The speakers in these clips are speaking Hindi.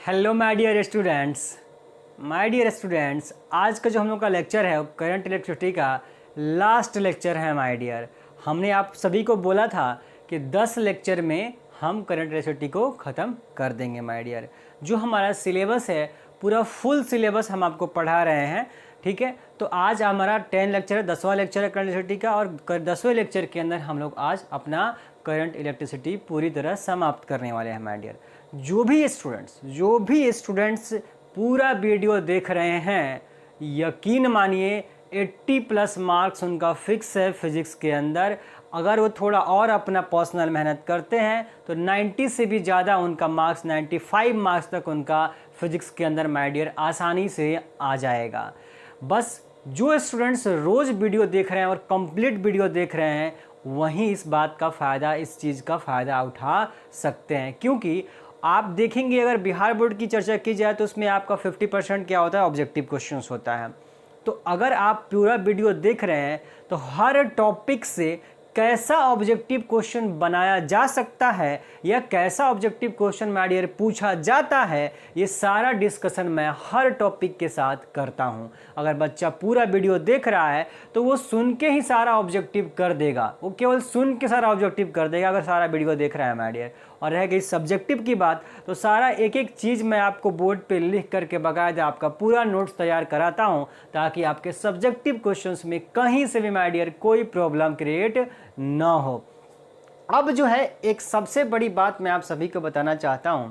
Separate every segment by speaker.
Speaker 1: हेलो माय डियर स्टूडेंट्स, आज का जो हम लोग का लेक्चर है वो करंट इलेक्ट्रिसिटी का लास्ट लेक्चर है माय डियर। हमने आप सभी को बोला था कि 10 लेक्चर में हम करंट इलेक्ट्रिसिटी को ख़त्म कर देंगे माय डियर। जो हमारा सिलेबस है पूरा फुल सिलेबस हम आपको पढ़ा रहे हैं, ठीक है। तो आज हमारा 10 लेक्चर है, 10वां लेक्चर है करंट इलेक्ट्रिसिटी का, और 10वें लेक्चर के अंदर हम लोग आज अपना करंट इलेक्ट्रिसिटी पूरी तरह समाप्त करने वाले हैं माय डियर। जो भी स्टूडेंट्स पूरा वीडियो देख रहे हैं, यकीन मानिए 80 प्लस मार्क्स उनका फिक्स है फिजिक्स के अंदर। अगर वो थोड़ा और अपना पर्सनल मेहनत करते हैं तो 90 से भी ज़्यादा उनका मार्क्स, 95 मार्क्स तक उनका फिजिक्स के अंदर माय डियर आसानी से आ जाएगा। बस जो स्टूडेंट्स रोज़ वीडियो देख रहे हैं और कंप्लीट वीडियो देख रहे हैं वहीं इस बात का फ़ायदा, इस चीज़ का फ़ायदा उठा सकते हैं। क्योंकि आप देखेंगे अगर बिहार बोर्ड की चर्चा की जाए तो उसमें आपका 50% क्या होता है, ऑब्जेक्टिव क्वेश्चंस होता है। तो अगर आप पूरा वीडियो देख रहे हैं तो हर टॉपिक से कैसा ऑब्जेक्टिव क्वेश्चन बनाया जा सकता है या कैसा ऑब्जेक्टिव क्वेश्चन माय डियर पूछा जाता है, ये सारा डिस्कशन मैं हर टॉपिक के साथ करता हूं। अगर बच्चा पूरा वीडियो देख रहा है तो वो सुन के ही सारा ऑब्जेक्टिव कर देगा, वो केवल सुन के सारा ऑब्जेक्टिव कर देगा अगर सारा वीडियो देख रहा है माय डियर। और रह गई सब्जेक्टिव की बात, तो सारा एक एक चीज़ मैं आपको बोर्ड पे लिख करके बाकायदा आपका पूरा नोट्स तैयार कराता हूं, ताकि आपके सब्जेक्टिव क्वेश्चंस में कहीं से भी माय डियर कोई प्रॉब्लम क्रिएट ना हो। अब जो है एक सबसे बड़ी बात मैं आप सभी को बताना चाहता हूं।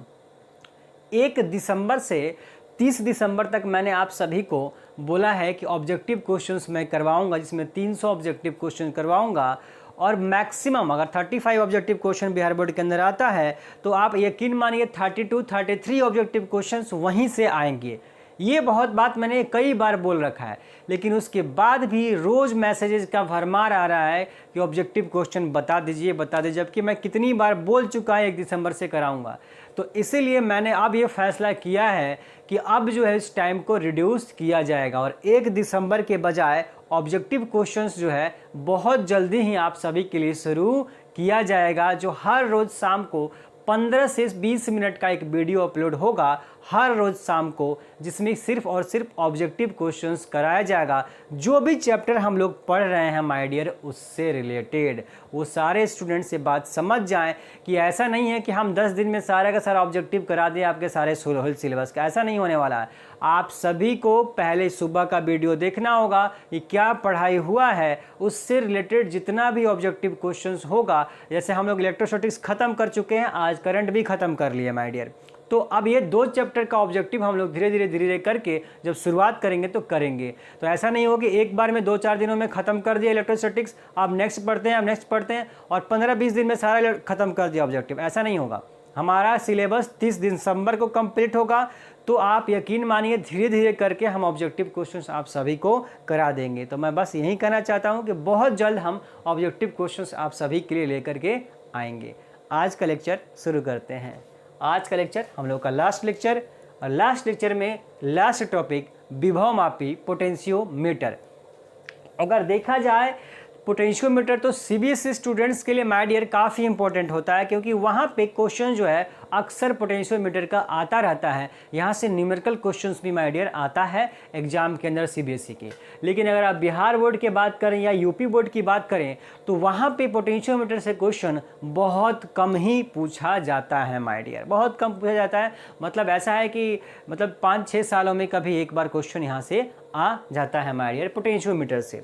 Speaker 1: 1 दिसंबर से 30 दिसंबर तक मैंने आप सभी को बोला है कि ऑब्जेक्टिव क्वेश्चंस मैं करवाऊंगा, जिसमें 300 ऑब्जेक्टिव क्वेश्चन करवाऊंगा। और मैक्सिमम अगर 35 ऑब्जेक्टिव क्वेश्चन बिहार बोर्ड के अंदर आता है तो आप यकीन मानिए 32-33 ऑब्जेक्टिव क्वेश्चंस वहीं से आएंगे। ये बहुत बात मैंने कई बार बोल रखा है, लेकिन उसके बाद भी रोज़ मैसेजेस का भरमार आ रहा है कि ऑब्जेक्टिव क्वेश्चन बता दीजिए, जबकि मैं कितनी बार बोल चुका है 1 दिसंबर से कराऊंगा। तो इसीलिए मैंने अब ये फैसला किया है कि अब जो है इस टाइम को रिड्यूस किया जाएगा और 1 दिसंबर के बजाय ऑब्जेक्टिव क्वेश्चंस जो है बहुत जल्दी ही आप सभी के लिए शुरू किया जाएगा, जो हर रोज़ शाम को 15 से 20 मिनट का एक वीडियो अपलोड होगा हर रोज़ शाम को, जिसमें सिर्फ और सिर्फ ऑब्जेक्टिव क्वेश्चंस कराया जाएगा। जो भी चैप्टर हम लोग पढ़ रहे हैं माय डियर उससे रिलेटेड वो सारे स्टूडेंट्स से बात समझ जाएं कि ऐसा नहीं है कि हम 10 दिन में सारा का सारा ऑब्जेक्टिव करा दें आपके सारे होल सिलेबस का। ऐसा नहीं होने वाला है। आप सभी को पहले सुबह का वीडियो देखना होगा कि क्या पढ़ाई हुआ है, उससे रिलेटेड जितना भी ऑब्जेक्टिव क्वेश्चंस होगा। जैसे हम लोग इलेक्ट्रोस्टैटिक्स खत्म कर चुके हैं, आज करंट भी खत्म कर लिए माय डियर। तो अब ये 2 चैप्टर का ऑब्जेक्टिव हम लोग धीरे धीरे करके जब शुरुआत करेंगे तो करेंगे। तो ऐसा नहीं हो कि एक बार में 2-4 दिनों में ख़त्म कर दिया इलेक्ट्रोस्टैटिक्स, अब नेक्स्ट पढ़ते हैं और 15-20 दिन में सारा ख़त्म कर दिया ऑब्जेक्टिव। ऐसा नहीं होगा। हमारा सिलेबस 30 दिसंबर को कंप्लीट होगा, तो आप यकीन मानिए धीरे धीरे करके हम ऑब्जेक्टिव क्वेश्चंस आप सभी को करा देंगे। तो मैं बस यही कहना चाहता हूं कि बहुत जल्द हम ऑब्जेक्टिव क्वेश्चंस आप सभी के लिए लेकर के आएंगे। आज का लेक्चर शुरू करते हैं। आज का लेक्चर हम लोग का लास्ट लेक्चर, और लास्ट लेक्चर में लास्ट टॉपिक विभव मापी पोटेंशियोमीटर। अगर देखा जाए पोटेंशियोमीटर तो सीबीएसई स्टूडेंट्स के लिए माय डियर काफ़ी इंपॉर्टेंट होता है, क्योंकि वहाँ पे क्वेश्चन जो है अक्सर पोटेंशियोमीटर का आता रहता है। यहाँ से न्यूमेरिकल क्वेश्चंस भी माय डियर आता है एग्जाम के अंदर सीबीएसई के। लेकिन अगर आप बिहार बोर्ड की बात करें या यूपी बोर्ड की बात करें तो वहाँ पे पोटेंशियोमीटर से क्वेश्चन बहुत कम ही पूछा जाता है माय डियर, बहुत कम पूछा जाता है। मतलब ऐसा है कि 5-6 सालों में कभी एक बार क्वेश्चन यहाँ से आ जाता है माय डियर पोटेंशियोमीटर से।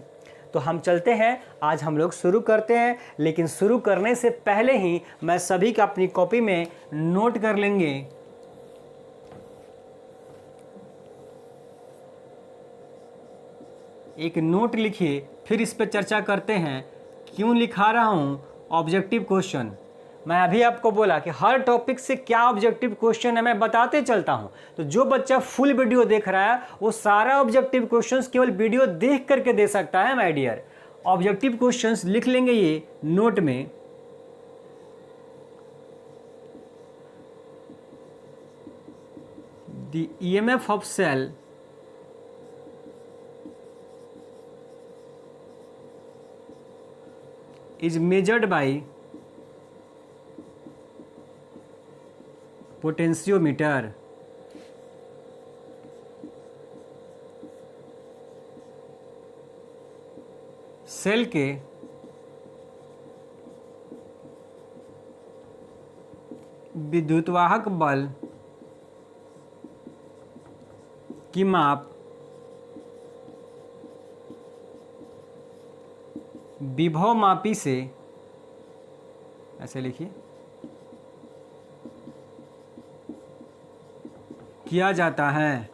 Speaker 1: तो हम चलते हैं, आज हम लोग शुरू करते हैं। लेकिन शुरू करने से पहले ही मैं सभी का अपनी कॉपी में नोट कर लेंगे। एक नोट लिखिए, फिर इस पर चर्चा करते हैं। क्यों लिखा रहा हूं ऑब्जेक्टिव क्वेश्चन? मैं अभी आपको बोला कि हर टॉपिक से क्या ऑब्जेक्टिव क्वेश्चन है मैं बताते चलता हूं। तो जो बच्चा फुल वीडियो देख रहा है वो सारा ऑब्जेक्टिव क्वेश्चंस केवल वीडियो देख करके दे सकता है माय डियर। ऑब्जेक्टिव क्वेश्चंस लिख लेंगे ये नोट में। The EMF of cell is measured by potentiometer। Cell के विद्युतवाहक बल की माप विभवमापी से, ऐसे लिखिए, किया जाता है।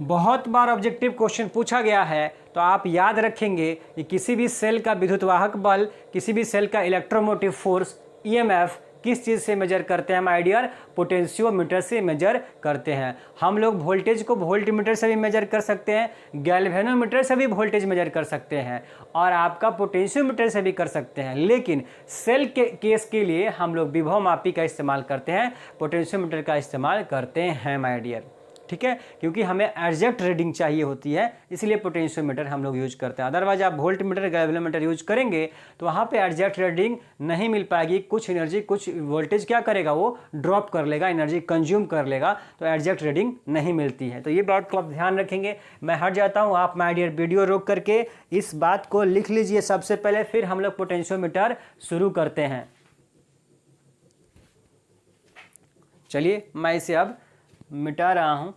Speaker 1: बहुत बार ऑब्जेक्टिव क्वेश्चन पूछा गया है, तो आप याद रखेंगे कि किसी भी सेल का विद्युतवाहक बल, किसी भी सेल का इलेक्ट्रोमोटिव फोर्स, ईएमएफ किस चीज़ से मेजर करते हैं माय डियर? पोटेंशियोमीटर से मेजर करते हैं। हम लोग वोल्टेज को वोल्टमीटर से भी मेजर कर सकते हैं, गैल्वेनोमीटर से भी वोल्टेज मेजर कर सकते हैं, और आपका पोटेंशियोमीटर से भी कर सकते हैं। लेकिन सेल के केस के लिए हम लोग विभवमापी का इस्तेमाल करते हैं, पोटेंशियोमीटर का इस्तेमाल करते हैं माय डियर। ठीक है, क्योंकि हमें एग्जैक्ट रीडिंग चाहिए होती है, इसलिए पोटेंशियोमीटर हम लोग यूज करते हैं। अदरवाइज आप वोल्टमीटर, गैल्वेनोमीटर यूज करेंगे तो वहाँ पे एग्जैक्ट रीडिंग नहीं मिल पाएगी। कुछ एनर्जी, कुछ वोल्टेज क्या करेगा, वो ड्रॉप कर लेगा, एनर्जी कंज्यूम कर लेगा, तो एग्जैक्ट रीडिंग नहीं मिलती है। तो ये बात को आप ध्यान रखेंगे। मैं हट जाता हूँ, आप माय डियर वीडियो रोक करके इस बात को लिख लीजिए सबसे पहले, फिर हम लोग पोटेंशियोमीटर शुरू करते हैं। चलिए मैं इसे अब मिटा रहा हूं।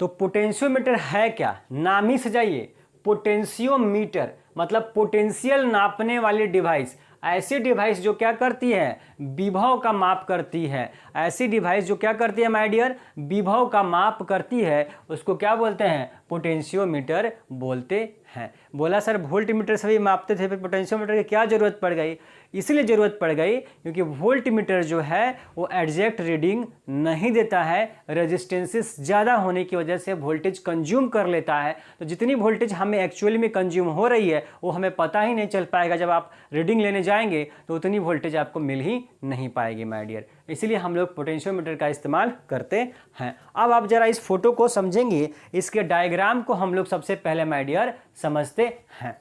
Speaker 1: तो पोटेंशियोमीटर है क्या? नाम ही से जाइए, पोटेंशियोमीटर मतलब पोटेंशियल नापने वाली डिवाइस। ऐसी डिवाइस जो क्या करती है, विभव का माप करती है। ऐसी डिवाइस जो क्या करती है माय डियर, विभव का माप करती है, उसको क्या बोलते हैं? पोटेंशियोमीटर बोलते हैं। बोला सर वोल्टमीटर से भी मापते थे, फिर पोटेंशियोमीटर की क्या जरूरत पड़ गई? इसलिए जरूरत पड़ गई क्योंकि वोल्टमीटर जो है वो एग्जैक्ट रीडिंग नहीं देता है। रेजिस्टेंसेस ज़्यादा होने की वजह से वोल्टेज कंज्यूम कर लेता है, तो जितनी वोल्टेज हमें एक्चुअली में कंज्यूम हो रही है वो हमें पता ही नहीं चल पाएगा। जब आप रीडिंग लेने जाएंगे तो उतनी वोल्टेज आपको मिल ही नहीं पाएगी माय डियर। इसलिए हम लोग पोटेंशियोमीटर का इस्तेमाल करते हैं। अब आप जरा इस फोटो को समझेंगे, इसके डायग्राम को हम लोग सबसे पहले माय डियर समझते हैं।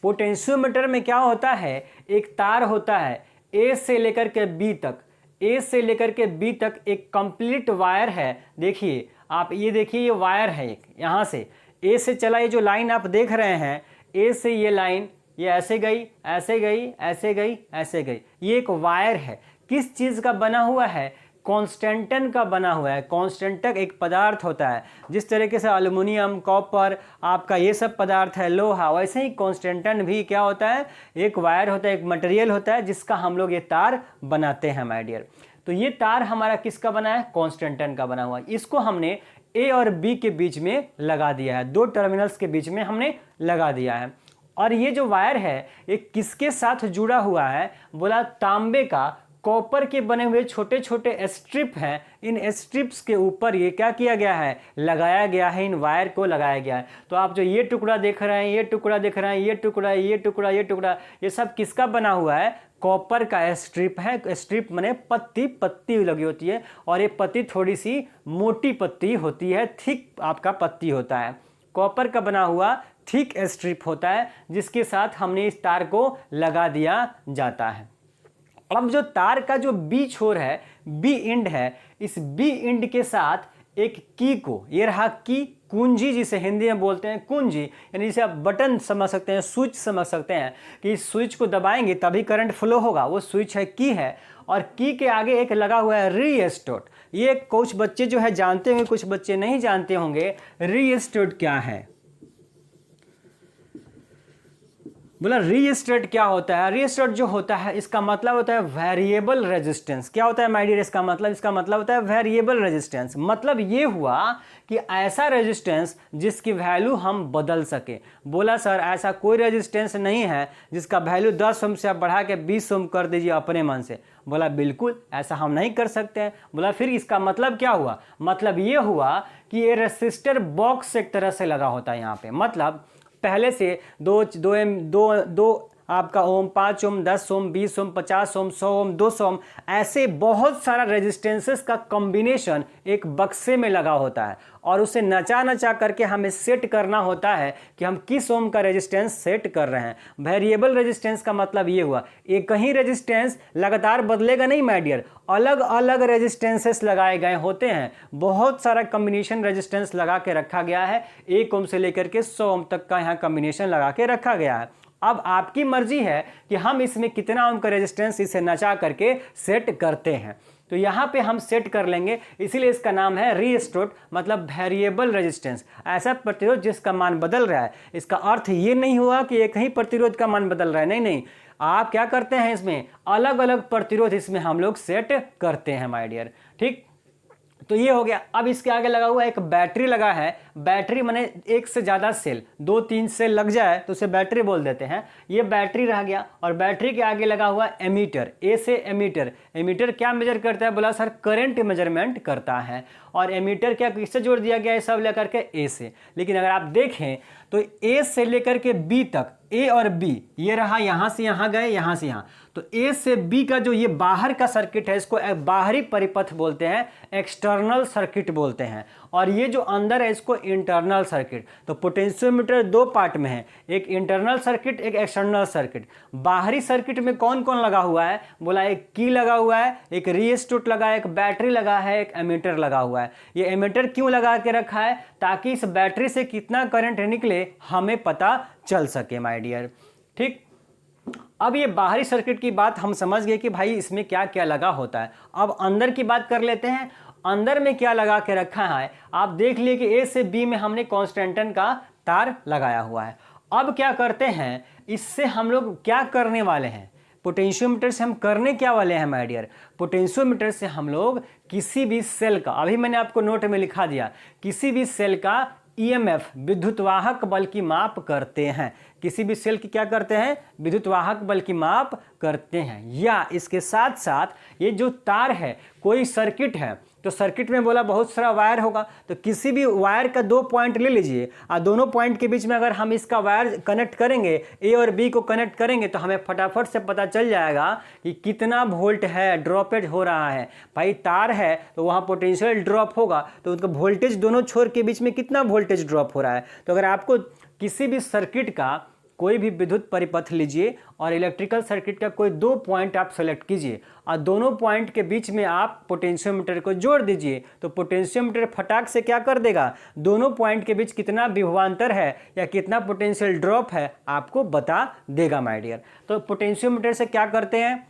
Speaker 1: पोटेंशियोमीटर में क्या होता है, एक तार होता है ए से लेकर के बी तक, ए से लेकर के बी तक एक कंप्लीट वायर है। देखिए आप, ये देखिए ये वायर है एक, यहाँ से ए से चला, ये जो लाइन आप देख रहे हैं, ए से ये लाइन ये ऐसे गई, ऐसे गई, ऐसे गई, ऐसे गई, ये एक वायर है। किस चीज़ का बना हुआ है? कॉन्स्टेंटन का बना हुआ है। कॉन्स्टेंटन एक पदार्थ होता है, जिस तरीके से एल्युमिनियम, कॉपर, आपका ये सब पदार्थ है, लोहा, वैसे ही कॉन्स्टेंटन भी क्या होता है, एक वायर होता है, एक मटेरियल होता है जिसका हम लोग ये तार बनाते हैं माय डियर। तो ये तार हमारा किसका बना है? कॉन्स्टेंटन का बना हुआ है। इसको हमने ए और बी के बीच में लगा दिया है, दो टर्मिनल्स के बीच में हमने लगा दिया है। और ये जो वायर है ये किसके साथ जुड़ा हुआ है? बोला तांबे का, कॉपर के बने हुए छोटे छोटे स्ट्रिप हैं। इन स्ट्रिप्स के ऊपर ये क्या किया गया है? लगाया गया है, इन वायर को लगाया गया है। तो आप जो ये टुकड़ा देख रहे हैं, ये टुकड़ा देख रहे हैं, ये टुकड़ा, ये टुकड़ा, ये टुकड़ा, ये सब किसका बना हुआ है? कॉपर का स्ट्रिप है। स्ट्रिप माने पत्ती, पत्ती लगी होती है, और ये पत्ती थोड़ी सी मोटी पत्ती होती है, थिक आपका पत्ती होता है। कॉपर का बना हुआ थिक स्ट्रिप होता है, जिसके साथ हमने इस तार को लगा दिया जाता है। अब जो तार का जो बी छोर है, बी इंड है, इस बी इंड के साथ एक की को, ये रहा की, कुंजी जिसे हिंदी में बोलते हैं कुंजी, यानी जिसे आप बटन समझ सकते हैं, स्विच समझ सकते हैं कि इस स्विच को दबाएंगे तभी करंट फ्लो होगा, वो स्विच है, की है। और की के आगे एक लगा हुआ है रीस्टोट। ये कुछ बच्चे जो है जानते होंगे, कुछ बच्चे नहीं जानते होंगे। रीस्टोट क्या है? बोला रीस्टेट क्या होता है? रीस्टेट जो होता है इसका मतलब होता है वेरिएबल रेजिस्टेंस। क्या होता है माय डियर इसका मतलब? इसका मतलब होता है वेरिएबल रेजिस्टेंस। मतलब ये हुआ कि ऐसा रेजिस्टेंस जिसकी वैल्यू हम बदल सके। बोला सर ऐसा कोई रेजिस्टेंस नहीं है जिसका वैल्यू 10 ओम से आप बढ़ा के 20 ओम कर दीजिए अपने मन से। बोला बिल्कुल ऐसा हम नहीं कर सकते हैं। बोला फिर इसका मतलब क्या हुआ? मतलब ये हुआ कि ये रेसिस्टर बॉक्स एक तरह से लगा होता है यहाँ पे। मतलब पहले से दो आपका ओम, 5 ओम, 10 ओम, 20 ओम, 50 ओम, 100 ओम, 200 ओम, ऐसे बहुत सारा रेजिस्टेंसेस का कॉम्बिनेशन एक बक्से में लगा होता है और उसे नचा नचा करके हमें सेट करना होता है कि हम किस ओम का रेजिस्टेंस सेट कर रहे हैं। वेरिएबल रेजिस्टेंस का मतलब ये हुआ एक ही रेजिस्टेंस लगातार बदलेगा नहीं माय डियर, अलग अलग रेजिस्टेंसेस लगाए गए होते हैं, बहुत सारा कॉम्बिनेशन रेजिस्टेंस लगा के रखा गया है, 1 ओम से लेकर के 100 ओम तक का यहाँ कॉम्बिनेशन लगा के रखा गया है। अब आपकी मर्जी है कि हम इसमें कितना ओम का रेजिस्टेंस इसे नचा करके सेट करते हैं। तो यहाँ पे हम सेट कर लेंगे, इसीलिए इसका नाम है रीस्टोर्ड, मतलब वेरिएबल रेजिस्टेंस, ऐसा प्रतिरोध जिसका मान बदल रहा है। इसका अर्थ ये नहीं हुआ कि एक ही प्रतिरोध का मान बदल रहा है, नहीं नहीं, आप क्या करते हैं इसमें अलग अलग प्रतिरोध इसमें हम लोग सेट करते हैं माय डियर। ठीक, तो ये हो गया। अब इसके आगे लगा हुआ एक बैटरी लगा है, बैटरी माने एक से ज़्यादा सेल, 2-3 सेल लग जाए तो उसे बैटरी बोल देते हैं। ये बैटरी रह गया और बैटरी के आगे लगा हुआ एमीटर, ए से एमीटर। एमीटर क्या मेजर करता है, बोला सर करंट मेजरमेंट करता है। और एमीटर क्या किससे जोड़ दिया गया है, सब लेकर के ए से। लेकिन अगर आप देखें तो ए से लेकर के बी तक, ए और बी ये रहा, यहाँ से यहाँ गए, यहाँ से यहाँ, तो ए से बी का जो ये बाहर का सर्किट है इसको बाहरी परिपथ बोलते हैं, एक्सटर्नल सर्किट बोलते हैं। और ये जो अंदर है इसको इंटरनल सर्किट। तो पोटेंशियोमीटर 2 पार्ट में है, एक इंटरनल सर्किट, एक एक्सटर्नल सर्किट। बाहरी सर्किट में कौन कौन लगा हुआ है, बोला एक की लगा हुआ है, एक रिएस्टोट लगा है, एक बैटरी लगा है, एक एमीटर लगा हुआ है। ये एमीटर क्यों लगा के रखा है, ताकि इस बैटरी से कितना करंट निकले हमें पता चल सके माय डियर। ठीक, अब ये बाहरी सर्किट की बात हम समझ गए कि भाई इसमें क्या क्या लगा होता है। अब अंदर की बात कर लेते हैं, अंदर में क्या लगा के रखा है। आप देख लिए कि ए से बी में हमने कांस्टेंटन का तार लगाया हुआ है। अब क्या करते हैं, इससे हम लोग क्या करने वाले हैं, पोटेंशियोमीटर से हम करने क्या वाले हैं माय डियर, पोटेंशियोमीटर से हम लोग किसी भी सेल का, अभी मैंने आपको नोट में लिखा दिया, किसी भी सेल का ईएमएफ विद्युत वाहक बल की माप करते हैं। किसी भी सेल की क्या करते हैं, विद्युत वाहक बल की माप करते हैं। या इसके साथ साथ ये जो तार है, कोई सर्किट है तो सर्किट में बोला बहुत सारा वायर होगा, तो किसी भी वायर का 2 पॉइंट ले लीजिए और दोनों पॉइंट के बीच में अगर हम इसका वायर कनेक्ट करेंगे, ए और बी को कनेक्ट करेंगे, तो हमें फटाफट से पता चल जाएगा कि कितना वोल्ट है, ड्रॉपेज हो रहा है। भाई तार है तो वहाँ पोटेंशियल ड्रॉप होगा, तो उनका वोल्टेज दोनों छोर के बीच में कितना वोल्टेज ड्रॉप हो रहा है। तो अगर आपको किसी भी सर्किट का कोई भी विद्युत परिपथ लीजिए और इलेक्ट्रिकल सर्किट का कोई 2 पॉइंट आप सेलेक्ट कीजिए और दोनों पॉइंट के बीच में आप पोटेंशियोमीटर को जोड़ दीजिए, तो पोटेंशियोमीटर फटाक से क्या कर देगा, दोनों पॉइंट के बीच कितना विभवांतर है या कितना पोटेंशियल ड्रॉप है आपको बता देगा माय डियर। तो पोटेंशियोमीटर से क्या करते हैं,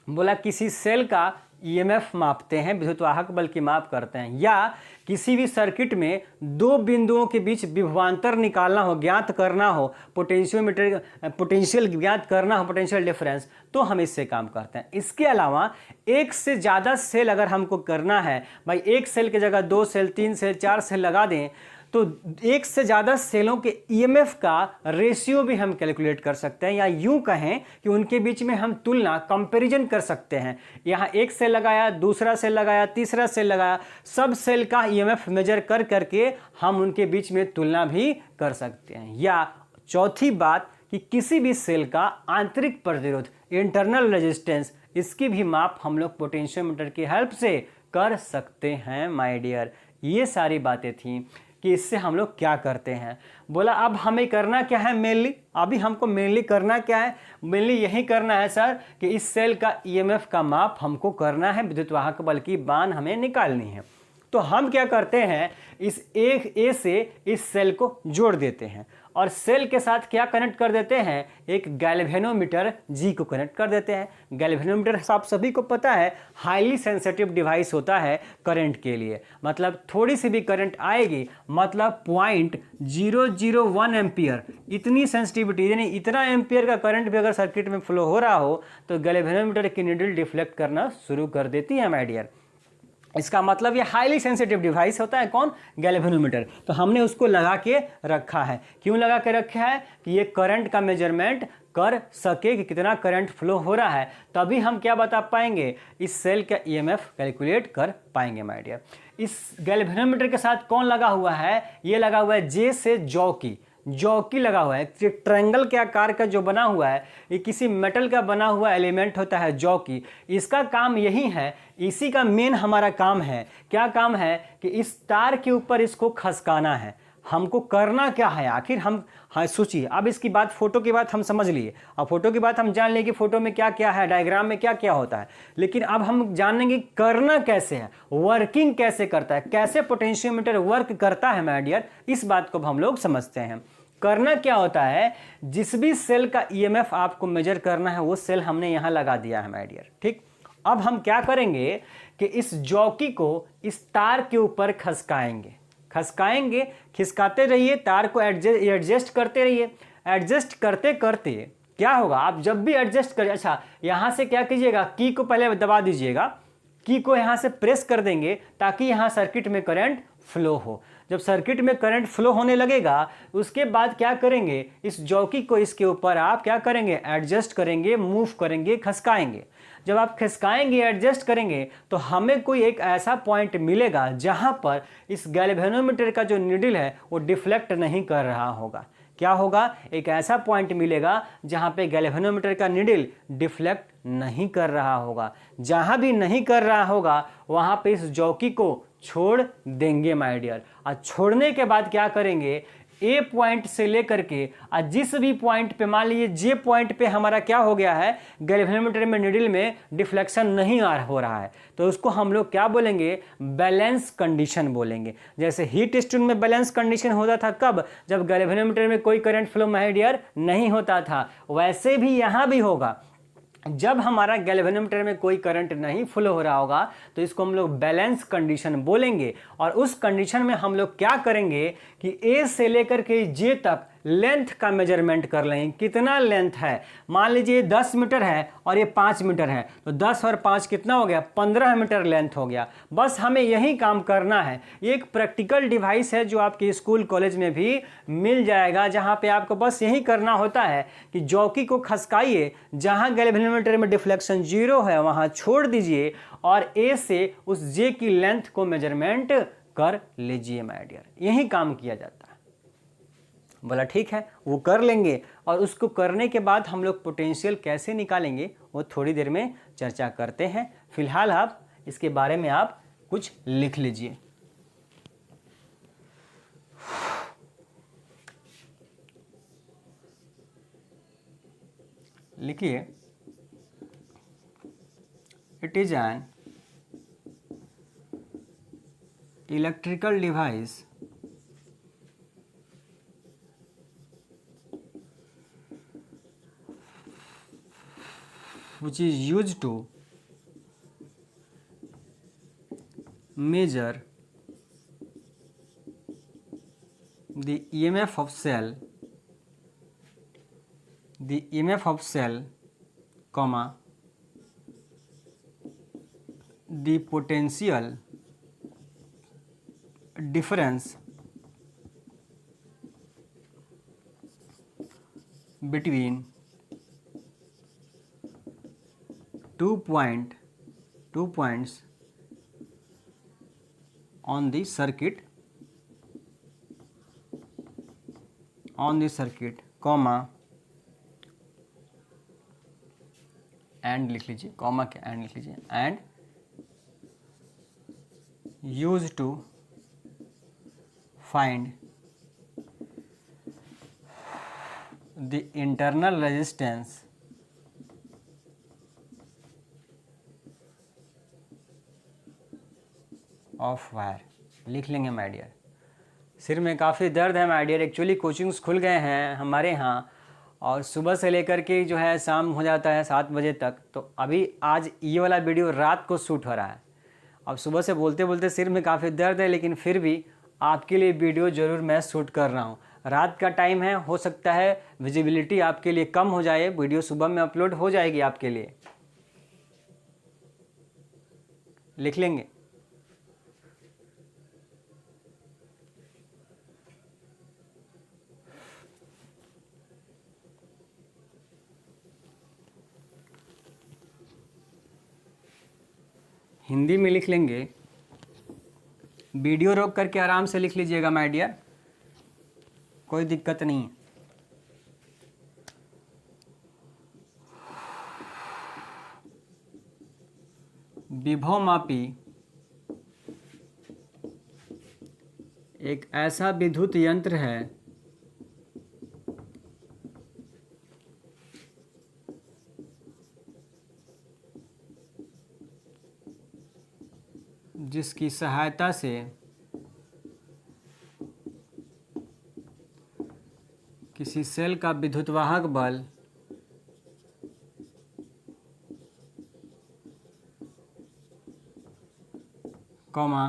Speaker 1: बोला किसी सेल का ईएमएफ मापते हैं, विद्युत वाहक बल की माप करते हैं। या किसी भी सर्किट में 2 बिंदुओं के बीच विभवांतर निकालना हो, ज्ञात करना हो, पोटेंशियल ज्ञात करना हो, पोटेंशियल डिफरेंस, तो हम इससे काम करते हैं। इसके अलावा एक से ज़्यादा सेल अगर हमको करना है, भाई एक सेल की जगह 2 सेल, 3 सेल, 4 सेल लगा दें, तो एक से ज़्यादा सेलों के ईएमएफ का रेशियो भी हम कैलकुलेट कर सकते हैं, या यूं कहें कि उनके बीच में हम तुलना, कंपैरिजन कर सकते हैं। यहाँ एक सेल लगाया, दूसरा सेल लगाया, तीसरा सेल लगाया, सब सेल का ईएमएफ मेजर कर करके हम उनके बीच में तुलना भी कर सकते हैं। या चौथी बात कि किसी भी सेल का आंतरिक प्रतिरोध, इंटरनल रेजिस्टेंस, इसकी भी माप हम लोग पोटेंशियोमीटर की हेल्प से कर सकते हैं माय डियर। ये सारी बातें थी कि इससे हम लोग क्या करते हैं। बोला अब हमें करना क्या है मेनली, अभी हमको मेनली करना क्या है, मेनली यही करना है सर कि इस सेल का ईएमएफ का माप हमको करना है, विद्युत वाहक बल की मान हमें निकालनी है। तो हम क्या करते हैं, इस एक ए से इस सेल को जोड़ देते हैं और सेल के साथ क्या कनेक्ट कर देते हैं, एक गैल्वेनोमीटर जी को कनेक्ट कर देते हैं। गैल्वेनोमीटर आप सभी को पता है हाईली सेंसिटिव डिवाइस होता है करंट के लिए, मतलब थोड़ी सी भी करंट आएगी, मतलब 0.001 एम्पियर, इतनी सेंसिटिविटी, यानी इतना एम्पियर का करंट भी अगर सर्किट में फ्लो हो रहा हो तो गैल्वेनोमीटर की नीडल डिफ्लेक्ट करना शुरू कर देती है माय डियर। इसका मतलब ये हाईली सेंसिटिव डिवाइस होता है, कौन, गैल्वेनोमीटर। तो हमने उसको लगा के रखा है। क्यों लगा के रखा है, कि ये करंट का मेजरमेंट कर सके कि कितना करंट फ्लो हो रहा है, तभी हम क्या बता पाएंगे, इस सेल का ईएमएफ कैलकुलेट कर पाएंगे माय डियर। इस गैल्वेनोमीटर के साथ कौन लगा हुआ है, ये लगा हुआ है जे से जॉकी। जॉकी लगा हुआ है, एक ट्रायंगल के आकार का जो बना हुआ है, ये किसी मेटल का बना हुआ एलिमेंट होता है जॉकी। इसका काम यही है, इसी का मेन हमारा काम है। क्या काम है कि इस तार के ऊपर इसको खसकाना है। हमको करना क्या है आखिर, हम हाँ सोचिए। अब इसकी बात, फोटो की बात हम समझ लिए, अब फोटो की बात हम जान लिए कि फोटो में क्या क्या है, डायग्राम में क्या क्या होता है। लेकिन अब हम जानेंगे करना कैसे है, वर्किंग कैसे करता है, कैसे पोटेंशियोमीटर वर्क करता है माय डियर, इस बात को हम लोग समझते हैं। करना क्या होता है, जिस भी सेल का ईएमएफ आपको मेजर करना है वो सेल हमने यहां लगा दिया है माय डियर। ठीक, अब हम क्या करेंगे कि इस जॉकी को इस तार के ऊपर खसकाएंगे, खिसकाते रहिए, तार को एडजस्ट करते रहिए। एडजस्ट करते करते क्या होगा, आप जब भी एडजस्ट करें, अच्छा यहां से क्या कीजिएगा, की को पहले दबा दीजिएगा, की को यहां से प्रेस कर देंगे ताकि यहां सर्किट में करंट फ्लो हो। जब सर्किट में करंट फ्लो होने लगेगा उसके बाद क्या करेंगे, इस जॉकी को इसके ऊपर आप क्या करेंगे, एडजस्ट करेंगे, मूव करेंगे, खसकाएंगे। जब आप खिसकाएंगे, एडजस्ट करेंगे तो हमें कोई एक ऐसा पॉइंट मिलेगा जहां पर इस गैल्वेनोमीटर का जो नीडल है वो डिफ्लेक्ट नहीं कर रहा होगा। क्या होगा, एक ऐसा पॉइंट मिलेगा जहां पे गैल्वेनोमीटर का नीडल डिफ्लेक्ट नहीं कर रहा होगा। जहां भी नहीं कर रहा होगा वहां पे इस जॉकी को छोड़ देंगे माय डियर। और छोड़ने के बाद क्या करेंगे, ए पॉइंट से लेकर के जिस भी पॉइंट पे, मान लीजिए जे पॉइंट पे हमारा क्या हो गया है, गैल्वेनोमीटर में नीडल में डिफ्लेक्शन नहीं हो रहा है, तो उसको हम लोग क्या बोलेंगे, बैलेंस कंडीशन बोलेंगे। जैसे हीट स्टोन में बैलेंस कंडीशन होता था कब, जब गैल्वेनोमीटर में कोई करंट फ्लो माय डियर नहीं होता था, वैसे भी यहां भी होगा। जब हमारा गैल्वेनोमीटर में कोई करंट नहीं फ्लो हो रहा होगा तो इसको हम लोग बैलेंस कंडीशन बोलेंगे। और उस कंडीशन में हम लोग क्या करेंगे कि ए से लेकर के जे तक लेंथ का मेजरमेंट कर लेंगे। कितना लेंथ है, मान लीजिए 10 मीटर है और ये 5 मीटर है, तो 10 और 5 कितना हो गया, 15 मीटर लेंथ हो गया। बस हमें यही काम करना है। ये एक प्रैक्टिकल डिवाइस है जो आपके स्कूल कॉलेज में भी मिल जाएगा, जहां पे आपको बस यही करना होता है कि जॉकी को खसकाइए, जहां गैल्वेनोमीटर में डिफ्लेक्शन 0 है वहां छोड़ दीजिए और ए से उस जे की लेंथ को मेजरमेंट कर लीजिए माय डियर। यही काम किया जाता है। बोला ठीक है, वो कर लेंगे। और उसको करने के बाद हम लोग पोटेंशियल कैसे निकालेंगे वो थोड़ी देर में चर्चा करते हैं। फिलहाल आप इसके बारे में आप कुछ लिख लीजिए। लिखिए, it is an electrical device which is used to measure the EMF of cell, comma, the potential difference between two points on the circuit, comma, and लिख लीजिए, कॉमा के एंड लिख लीजिए, and used to find the internal resistance of wire. लिख लेंगे माय डियर। सिर में काफ़ी दर्द है माय डियर, एक्चुअली कोचिंग्स खुल गए हैं हमारे यहाँ और सुबह से लेकर के जो है शाम हो जाता है 7 बजे तक। तो अभी आज ये वाला वीडियो रात को शूट हो रहा है। अब सुबह से बोलते बोलते सिर में काफ़ी दर्द है, लेकिन फिर भी आपके लिए वीडियो ज़रूर मैं शूट कर रहा हूँ। रात का टाइम है, हो सकता है विजिबिलिटी आपके लिए कम हो जाए, वीडियो सुबह में अपलोड हो जाएगी आपके लिए। लिख लेंगे। हिंदी में लिख लेंगे, वीडियो रोक करके आराम से लिख लीजिएगा माय डियर। कोई दिक्कत नहीं है। विभवमापी एक ऐसा विद्युत यंत्र है जिसकी सहायता से किसी सेल का विद्युतवाहक बल कॉमा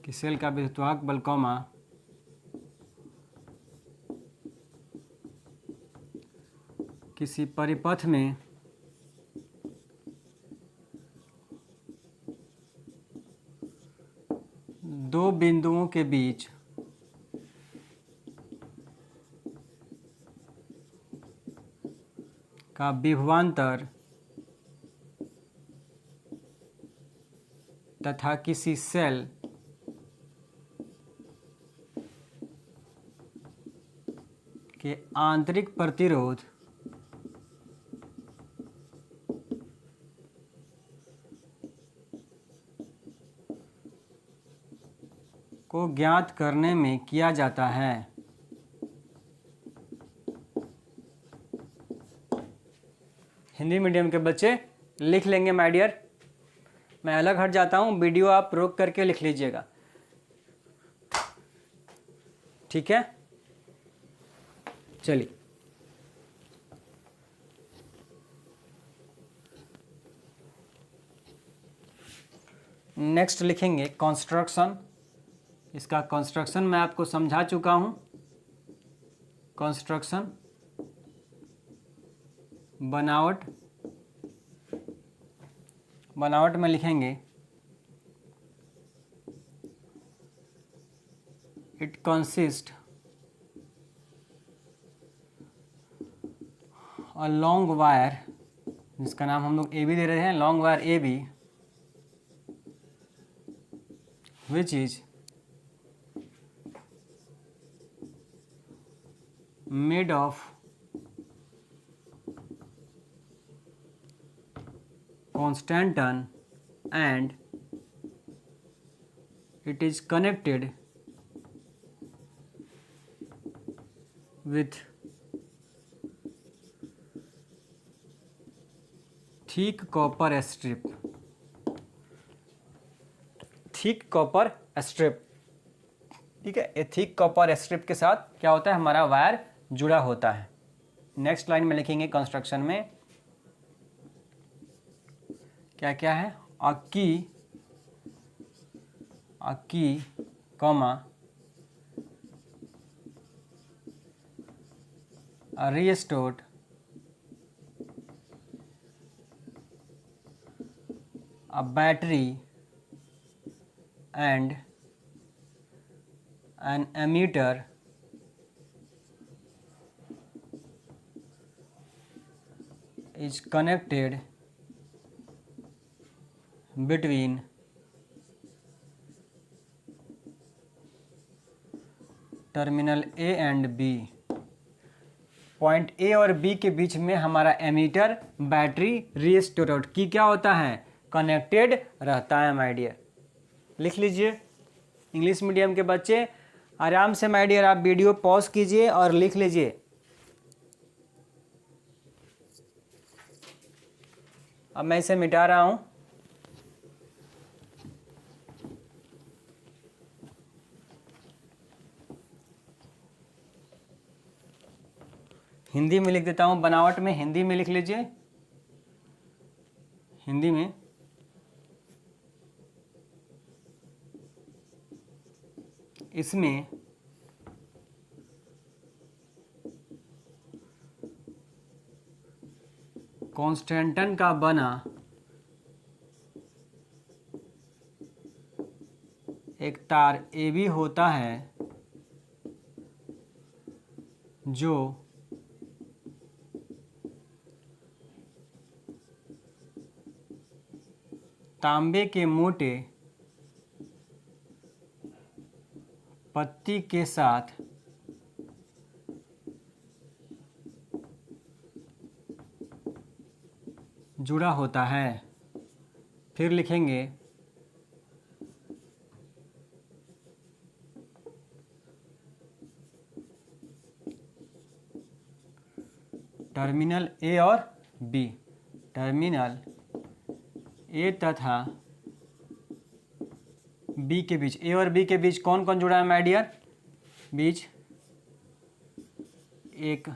Speaker 1: कि सेल का विद्युतवाहक बल कॉमा किसी परिपथ में दो बिंदुओं के बीच का विभवांतर तथा किसी सेल के आंतरिक प्रतिरोध को ज्ञात करने में किया जाता है। हिंदी मीडियम के बच्चे लिख लेंगे माय डियर। मैं अलग हट जाता हूँ, वीडियो आप रोक करके लिख लीजिएगा, ठीक है। चलिए नेक्स्ट लिखेंगे कंस्ट्रक्शन। इसका कंस्ट्रक्शन मैं आपको समझा चुका हूँ। कंस्ट्रक्शन बनावट, बनावट में लिखेंगे it consist a long wire, जिसका नाम हम लोग ए बी दे रहे हैं, long wire A B, which is made of constant and it is connected with thick copper strip, thick copper strip, ठीक है। ये थिक कॉपर स्ट्रिप के साथ क्या होता है, हमारा वायर जुड़ा होता है। नेक्स्ट लाइन में लिखेंगे कंस्ट्रक्शन में क्या क्या है, अकी कॉमा restored a battery and an emitter is connected between terminal A and B. Point A और बी के बीच में हमारा एमीटर बैटरी रिस्टोर की क्या होता है, कनेक्टेड रहता है माय डियर। लिख लीजिए इंग्लिश मीडियम के बच्चे आराम से माय डियर, आप वीडियो पॉज कीजिए और लिख लीजिए। अब मैं इसे मिटा रहा हूं। हिंदी में लिख देता हूं, बनावट में हिंदी में लिख लीजिए। हिंदी में इसमें कॉन्स्टेंटन का बना एक तार ए बी होता है जो तांबे के मोटे पत्ती के साथ जुड़ा होता है। फिर लिखेंगे टर्मिनल ए और बी, टर्मिनल ए तथा बी के बीच, ए और बी के बीच कौन कौन जुड़ा है माय डियर? बीच एक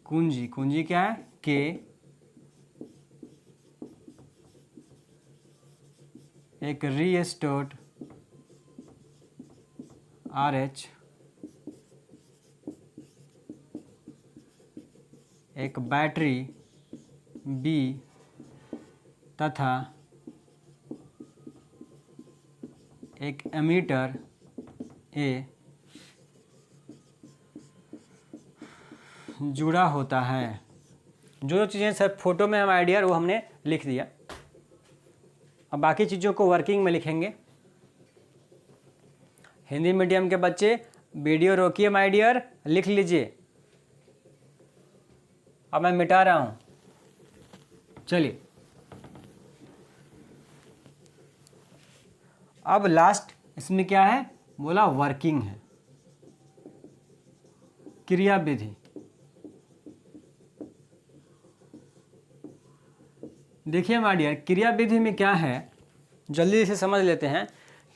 Speaker 1: कुंजी, कुंजी क्या है? के, एक रीस्टोर्ड आर एच, एक बैटरी बी तथा एक एमीटर ए जुड़ा होता है। जो चीज़ें सर फोटो में हम आइडिया वो हमने लिख दिया। अब बाकी चीज़ों को वर्किंग में लिखेंगे। हिंदी मीडियम के बच्चे वीडियो रोकिए माय डियर, लिख लीजिए। अब मैं मिटा रहा हूँ। चलिए अब लास्ट इसमें क्या है? बोला वर्किंग है, क्रिया विधि। देखिए माय डियर, क्रिया विधि में क्या है, जल्दी से समझ लेते हैं।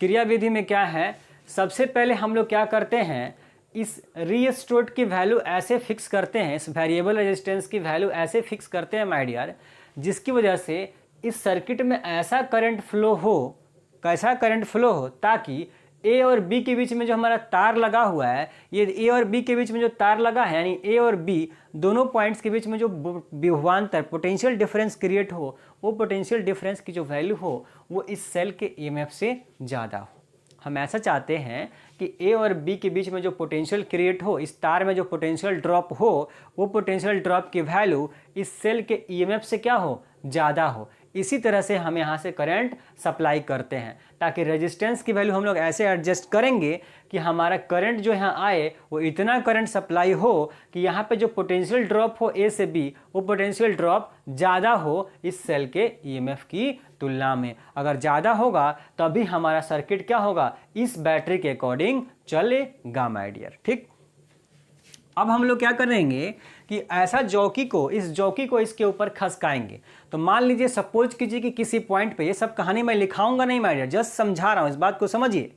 Speaker 1: क्रिया विधि में क्या है? सबसे पहले हम लोग क्या करते हैं, इस रीस्टोर्ड की वैल्यू ऐसे फिक्स करते हैं, इस वेरिएबल रेजिस्टेंस की वैल्यू ऐसे फिक्स करते हैं माय डियर, जिसकी वजह से इस सर्किट में ऐसा करंट फ्लो हो, कैसा करंट फ्लो हो, ताकि ए और बी के बीच में जो हमारा तार लगा हुआ है, ये ए और बी के बीच में जो तार लगा है, यानी ए और बी दोनों पॉइंट्स के बीच में जो विभवांतर पोटेंशियल डिफरेंस क्रिएट हो, वो पोटेंशियल डिफरेंस की जो वैल्यू हो वो इस सेल के ईएमएफ से ज़्यादा हो। हम ऐसा चाहते हैं कि ए और बी के बीच में जो पोटेंशियल क्रिएट हो, इस तार में जो पोटेंशियल ड्रॉप हो, वो पोटेंशियल ड्रॉप की वैल्यू इस सेल के ईएमएफ से क्या हो? ज़्यादा हो। इसी तरह से हम यहाँ से करंट सप्लाई करते हैं, ताकि रेजिस्टेंस की वैल्यू हम लोग ऐसे एडजस्ट करेंगे कि हमारा करंट जो यहाँ आए वो इतना करंट सप्लाई हो कि यहाँ पे जो पोटेंशियल ड्रॉप हो ए से बी, वो पोटेंशियल ड्रॉप ज़्यादा हो इस सेल के ईएमएफ की तुलना में। अगर ज़्यादा होगा तभी हमारा सर्किट क्या होगा? इस बैटरी के अकॉर्डिंग चलेगा माय डियर। ठीक, अब हम लोग क्या करेंगे कि ऐसा जॉकी को, इस जॉकी को इसके ऊपर खसकाएंगे। तो मान लीजिए, सपोज कीजिए कि किसी पॉइंट पे, ये सब कहानी मैं लिखाऊंगा नहीं माय डियर, जस्ट समझा रहा हूँ, इस बात को समझिए।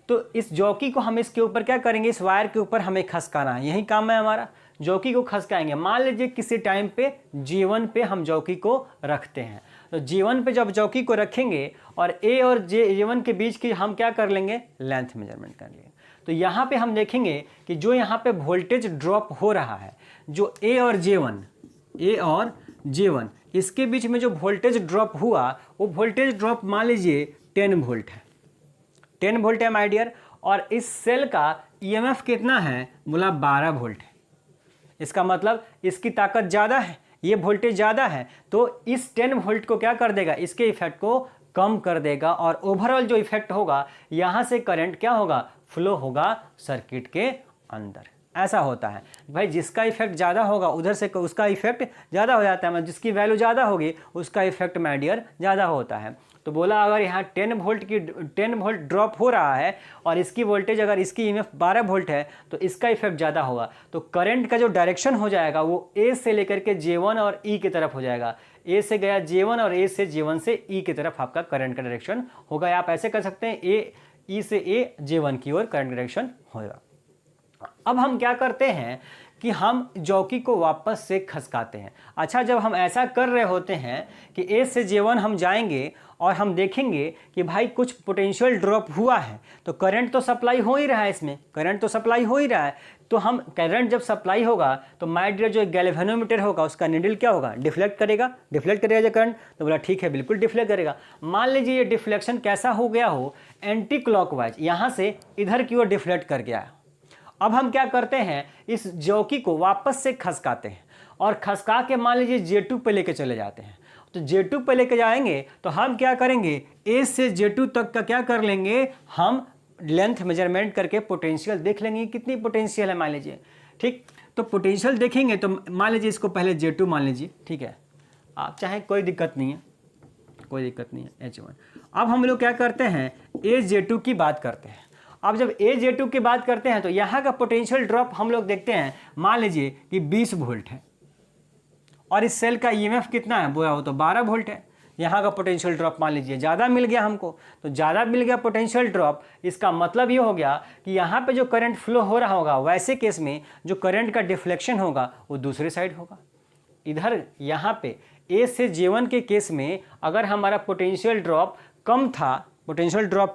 Speaker 1: तो इस जॉकी को हम इसके ऊपर क्या करेंगे? इस वायर के ऊपर हमें खसकाना है, यही काम है हमारा। जॉकी को खसकाएंगे। मान लीजिए किसी टाइम पे G1 पे हम जॉकी को रखते हैं। तो G1 पे जब जॉकी को रखेंगे और ए और J1 के बीच की हम क्या कर लेंगे? लेंथ मेजरमेंट कर लेंगे। तो यहाँ पे हम देखेंगे कि जो यहाँ पे वोल्टेज ड्रॉप हो रहा है, जो ए और J1 इसके बीच में जो वोल्टेज ड्रॉप हुआ, वो वोल्टेज ड्रॉप मान लीजिए 10 वोल्ट है, 10 वोल्ट है माय डियर। और इस सेल का ईएमएफ कितना है? बोला 12 वोल्ट है। इसका मतलब इसकी ताकत ज़्यादा है, ये वोल्टेज ज़्यादा है, तो इस 10 वोल्ट को क्या कर देगा? इसके इफेक्ट को कम कर देगा, और ओवरऑल जो इफेक्ट होगा, यहाँ से करंट क्या होगा? फ्लो होगा सर्किट के अंदर। ऐसा होता है भाई, जिसका इफेक्ट ज़्यादा होगा उधर से उसका इफेक्ट ज़्यादा हो जाता है, मतलब जिसकी वैल्यू ज़्यादा होगी उसका इफेक्ट माय डियर ज़्यादा होता है। तो बोला अगर यहाँ 10 वोल्ट ड्रॉप हो रहा है और इसकी वोल्टेज, अगर इसकी ईएमएफ 12 वोल्ट है, तो इसका इफेक्ट ज़्यादा होगा। तो करंट का जो डायरेक्शन हो जाएगा वो ए से लेकर के J1 और E की तरफ हो जाएगा। ए से गया J1 और ए से J1 से E की तरफ आपका करंट का डायरेक्शन होगा। आप ऐसे कर सकते हैं, E से A J1 की ओर करंट डायरेक्शन होगा। अब हम क्या करते हैं कि हम जॉकी को वापस से खसकाते हैं। अच्छा, जब हम ऐसा कर रहे होते हैं कि ए से J1 हम जाएंगे और हम देखेंगे कि भाई कुछ पोटेंशियल ड्रॉप हुआ है, तो करंट तो सप्लाई हो ही रहा है, इसमें करंट तो सप्लाई हो ही रहा है। तो हम करंट जब सप्लाई होगा तो माय डियर जो गैल्वेनोमीटर होगा उसका नीडल क्या होगा? डिफ्लेक्ट करेगा जो करंट। तो बोला ठीक है, बिल्कुल डिफ्लेक्ट करेगा। मान लीजिए ये डिफ्लेक्शन कैसा हो गया हो? एंटी क्लॉकवाइज, यहाँ से इधर की ओर डिफ्लेक्ट कर गया। अब हम क्या करते हैं? इस जॉकी को वापस से खसकाते हैं, और खसका के मान लीजिए J2 पे लेके चले जाते हैं। तो J2 पे लेके जाएंगे तो हम क्या करेंगे, A से J2 तक का क्या कर लेंगे, हम लेंथ मेजरमेंट करके पोटेंशियल देख लेंगे कितनी पोटेंशियल है मान लीजिए। ठीक, तो पोटेंशियल देखेंगे तो मान लीजिए इसको पहले J2 मान लीजिए, ठीक है, आप चाहें कोई दिक्कत नहीं है, कोई दिक्कत नहीं है, H1। अब हम लोग क्या करते हैं, AJ2 की बात करते हैं। अब जब AJ2 की बात करते हैं तो यहाँ का पोटेंशियल ड्रॉप हम लोग देखते हैं, मान लीजिए कि 20 वोल्ट है और इस सेल का EMF कितना है, वो तो 12 वोल्ट है। यहाँ का पोटेंशियल ड्रॉप मान लीजिए ज़्यादा मिल गया हमको, तो ज़्यादा मिल गया पोटेंशियल ड्रॉप, इसका मतलब ये हो गया कि यहाँ पे जो करंट फ्लो हो रहा होगा, वैसे केस में जो करंट का डिफ्लेक्शन होगा वो दूसरी साइड होगा। इधर यहाँ पे A से J1 के केस में अगर हमारा पोटेंशियल ड्रॉप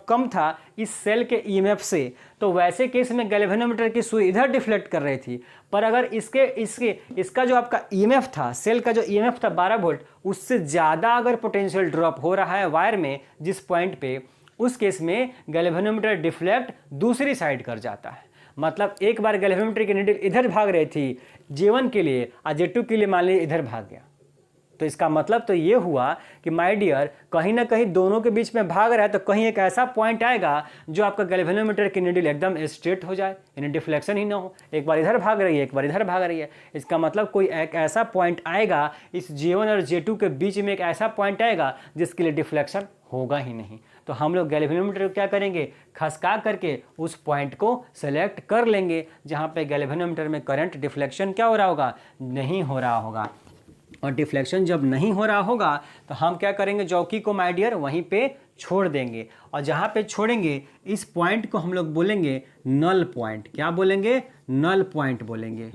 Speaker 1: कम था इस सेल के EMF से, तो वैसे केस में गैल्वेनोमीटर की सुई इधर डिफ्लेक्ट कर रही थी। पर अगर इसका जो आपका EMF था, सेल का जो EMF था 12 वोल्ट, उससे ज़्यादा अगर पोटेंशियल ड्रॉप हो रहा है वायर में जिस पॉइंट पे, उस केस में गैल्वेनोमीटर डिफ्लेक्ट दूसरी साइड कर जाता है। मतलब एक बार गैल्वेनोमीटर की नीडल इधर भाग रही थी J1 के लिए और J2 के लिए मान लीजिए इधर भाग गया, तो इसका मतलब तो ये हुआ कि माय डियर कहीं ना कहीं दोनों के बीच में भाग रहा है, तो कहीं एक ऐसा पॉइंट आएगा जो आपका गैल्वेनोमीटर की नीडल एकदम स्ट्रेट हो जाए, यानी डिफ्लेक्शन ही ना हो, एक बार इधर भाग रही है एक बार इधर भाग रही है। इसका मतलब कोई एक ऐसा पॉइंट आएगा इस J1 और J2 के बीच में, एक ऐसा पॉइंट आएगा जिसके लिए डिफ्लेक्शन होगा ही नहीं। तो हम लोग गैल्वेनोमीटर को क्या करेंगे, खसका करके उस पॉइंट को सेलेक्ट कर लेंगे जहाँ पे गैल्वेनोमीटर में करंट डिफ्लेक्शन क्या हो रहा होगा, नहीं हो रहा होगा। और डिफ्लेक्शन जब नहीं हो रहा होगा तो हम क्या करेंगे, जॉकी को माय डियर वहीं पे छोड़ देंगे, और जहाँ पे छोड़ेंगे इस पॉइंट को हम लोग बोलेंगे नल पॉइंट। क्या बोलेंगे, नल पॉइंट बोलेंगे।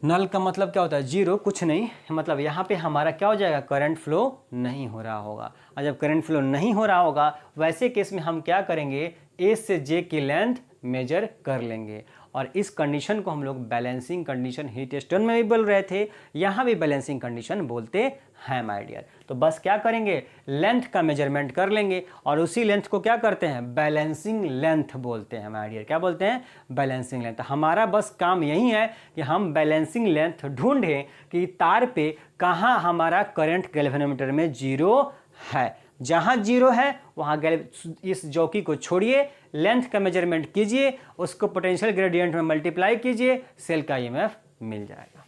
Speaker 1: नल का मतलब क्या होता है, जीरो, कुछ नहीं, मतलब यहाँ पे हमारा क्या हो जाएगा, करंट फ्लो नहीं हो रहा होगा। और जब करंट फ्लो नहीं हो रहा होगा वैसे केस में हम क्या करेंगे, A से J की लेंथ मेजर कर लेंगे। और इस कंडीशन को हम लोग बैलेंसिंग कंडीशन हीट स्टोन में भी बोल रहे थे, यहाँ भी बैलेंसिंग कंडीशन बोलते हैं माय डियर। तो बस क्या करेंगे, लेंथ का मेजरमेंट कर लेंगे और उसी लेंथ को क्या करते हैं, बैलेंसिंग लेंथ बोलते हैं माय डियर। क्या बोलते हैं, बैलेंसिंग लेंथ। हमारा बस काम यही है कि हम बैलेंसिंग लेंथ ढूंढें कि तार पे कहाँ हमारा करंट गैल्वेनोमीटर में जीरो है। जहाँ जीरो है वहाँ इस जॉकी को छोड़िए, लेंथ का मेजरमेंट कीजिए, उसको पोटेंशियल ग्रेडियंट में मल्टीप्लाई कीजिए, सेल का EMF मिल जाएगा।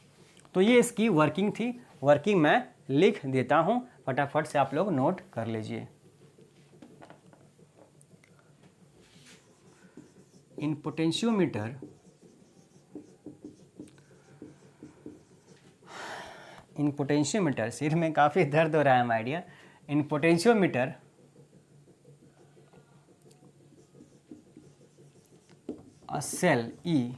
Speaker 1: तो ये इसकी वर्किंग थी। वर्किंग मैं लिख देता हूँ, फटाफट से आप लोग नोट कर लीजिए। इन पोटेंशियोमीटर सिर में काफ़ी दर्द हो रहा है my dear. In potentiometer a cell E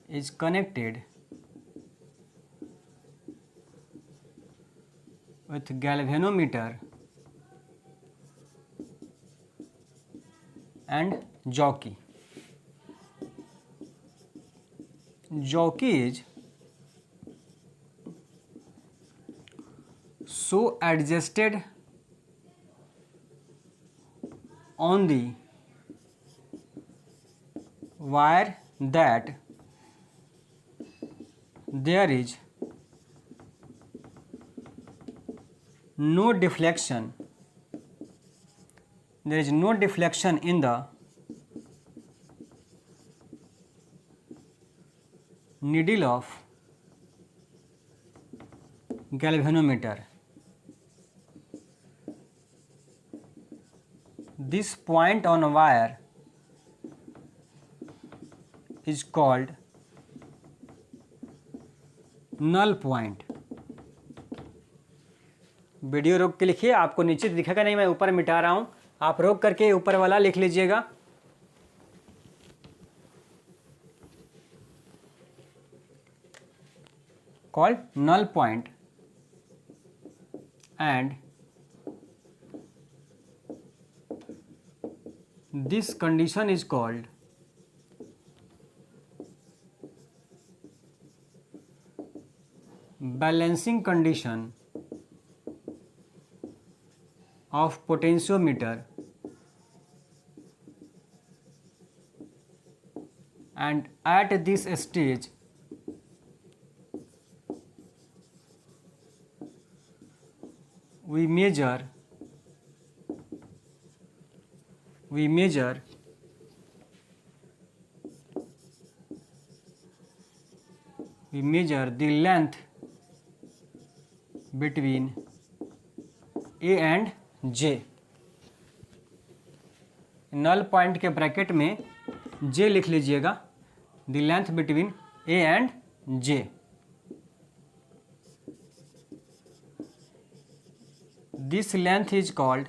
Speaker 1: is connected with galvanometer and jockey. Jockey is so adjusted on the wire that there is no deflection. There is no deflection in the needle of galvanometer. This point on a wire is called null point. Video रोक के लिखिए, आपको नीचे दिखेगा नहीं, मैं ऊपर मिटा रहा हूँ, आप रोक करके ऊपर वाला लिख लीजिएगा। Called null point and this condition is called balancing condition of potentiometer and at this stage we measure the length between A and J। Null point के ब्रैकेट में J लिख लीजिएगा, the length between A and J। This length is called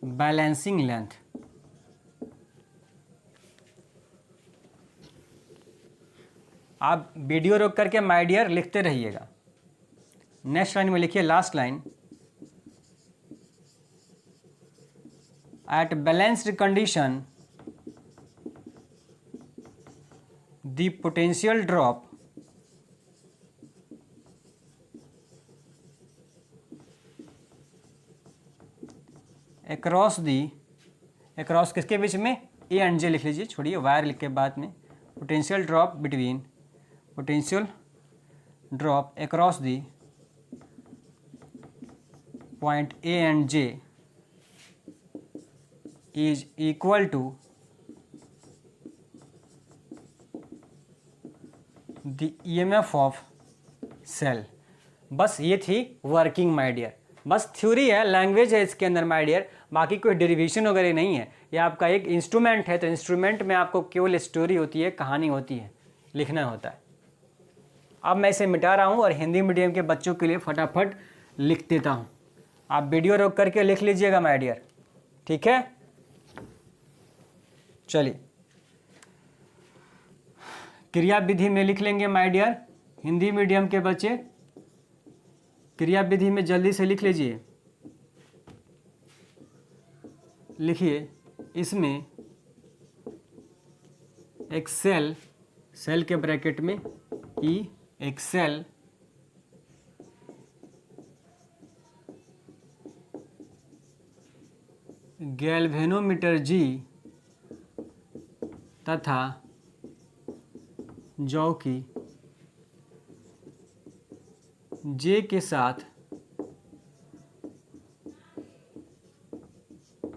Speaker 1: balancing length. आप वीडियो रोक करके माय डियर लिखते रहिएगा। नेक्स्ट लाइन में लिखिए, last line, at balanced condition the potential drop across किसके बीच में, ए एंड जे लिख लीजिए, छोड़िए वायर लिख के बाद में, potential drop across the point A and J is equal to the EMF of cell। बस ये थी वर्किंग माय डियर, बस थ्योरी है, लैंग्वेज है इसके अंदर माय डियर, बाकी कोई डेरिवेशन वगैरह नहीं है। ये आपका एक इंस्ट्रूमेंट है, तो इंस्ट्रूमेंट में आपको केवल स्टोरी होती है, कहानी होती है, लिखना होता है। अब मैं इसे मिटा रहा हूँ और हिंदी मीडियम के बच्चों के लिए फटाफट लिख देता हूँ। आप वीडियो रोक करके लिख लीजिएगा माय डियर, ठीक है। चलिए क्रिया विधि में लिख लेंगे माय डियर, हिंदी मीडियम के बच्चे क्रिया विधि में जल्दी से लिख लीजिए। लिखिए, इसमें एक सेल के ब्रैकेट में ई, एक सेल गैल्वेनोमीटर जी तथा जॉकी जे के साथ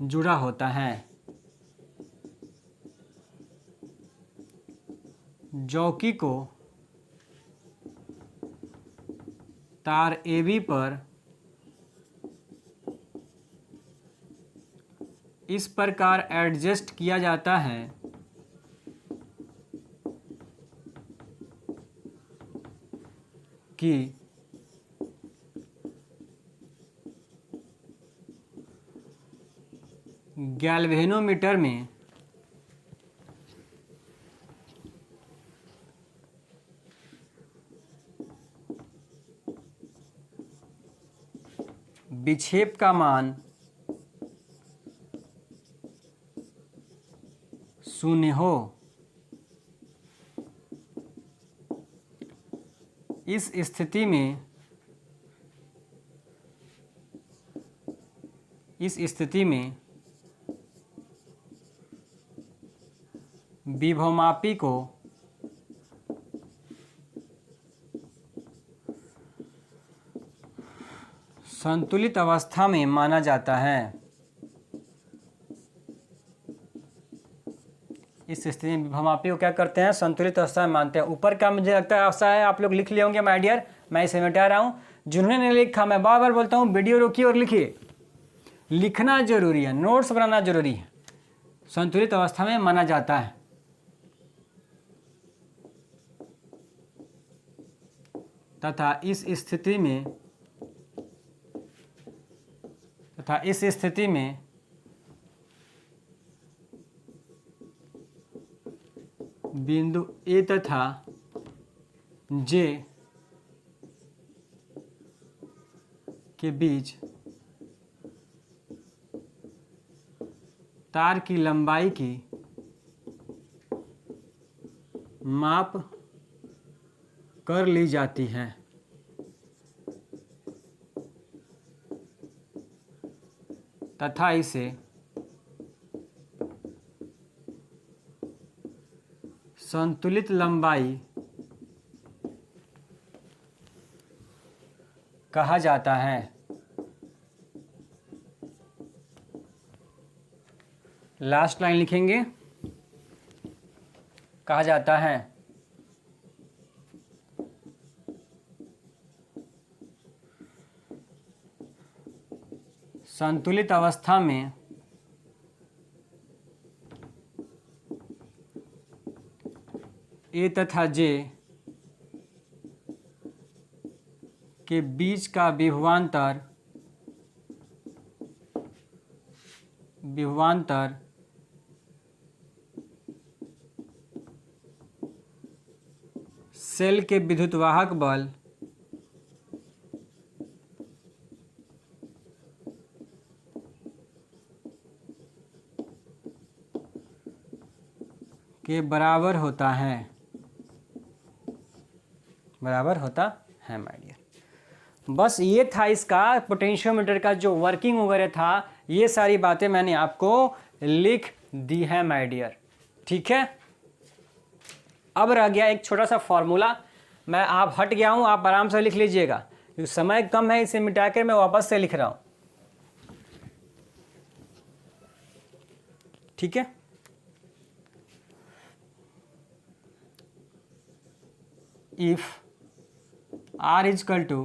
Speaker 1: जुड़ा होता है। जॉकी को तार AB पर इस प्रकार एडजस्ट किया जाता है कि गैल्वेनोमीटर में विक्षेप का मान 0 हो। इस स्थिति में विभवमापी को संतुलित अवस्था में माना जाता है। इस स्थिति में विभवमापी को क्या करते हैं, संतुलित अवस्था में मानते हैं। ऊपर का मुझे लगता है अवस्था है, आप लोग लिख लिए होंगे माय डियर, मैं इसे मिटा रहा हूँ। जिन्होंने नहीं लिखा, मैं बार बार बोलता हूँ, वीडियो रोकिए और लिखिए, लिखना जरूरी है, नोट्स बनाना जरूरी है। संतुलित अवस्था में माना जाता है। तथा इस स्थिति में बिंदु ए तथा जे के बीच तार की लंबाई की माप कर ली जाती है। तथा इसे संतुलित लंबाई कहा जाता है। लास्ट लाइन लिखेंगे, कहा जाता है। संतुलित अवस्था में ए तथा जे के बीच का विभवांतर सेल के विद्युतवाहक बल के बराबर होता है, माय डियर। बस ये था इसका पोटेंशियोमीटर का जो वर्किंग वगैरह था, ये सारी बातें मैंने आपको लिख दी है माय डियर। ठीक है, अब रह गया एक छोटा सा फॉर्मूला। मैं आप हट गया हूं, आप आराम से लिख लीजिएगा क्योंकि समय कम है, इसे मिटा कर मैं वापस से लिख रहा हूं। ठीक है, if R is equal to